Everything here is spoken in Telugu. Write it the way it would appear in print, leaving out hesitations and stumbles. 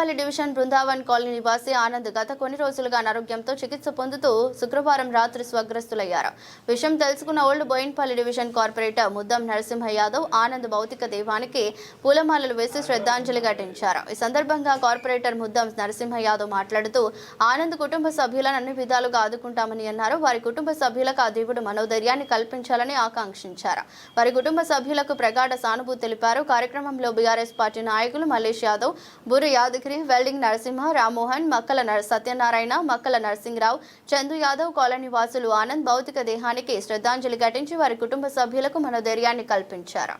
బోయిన్పల్లి డివిజన్ బృందావన్ కాలనీ నివాసి ఆనంద్ గత కొన్ని రోజులుగా అనారోగ్యంతో చికిత్స పొందుతూ శుక్రవారం రాత్రి స్వగ్రస్తులయ్యారు. విషయం తెలుసుకున్న old Bowenpally division corporator Muddam Narasimha Yadav Anand భౌతిక దేహానికి పూలమాలలు వేసి శ్రద్ధాంజలి ఘటించారు. ఈ సందర్భంగా కార్పొరేటర్ ముద్దం నరసింహ యాదవ్ మాట్లాడుతూ ఆనంద్ కుటుంబ సభ్యులను అన్ని విధాలుగా ఆదుకుంటామని అన్నారు. వారి కుటుంబ సభ్యులకు ఆ దేవుడు మనోధైర్యాన్ని కల్పించాలని ఆకాంక్షించారు. వారి కుటుంబ సభ్యులకు ప్రగాఢ సానుభూతి తెలిపారు. కార్యక్రమంలో బీఆర్ఎస్ పార్టీ నాయకులు మల్లేష్ యాదవ్, బుర్రు యాదగిరి, వెల్డింగ్ నరసింహ, రామ్మోహన్, మక్కల సత్యనారాయణ, మక్కల నరసింహరావు, చందు యాదవ్, కాలనీ వాసులు ఆనంద్ భౌతిక దేహానికి శ్రద్ధాంజలి ఘటించి వారి కుటుంబ సభ్యులకు మనోధైర్యాన్ని కల్పించారు.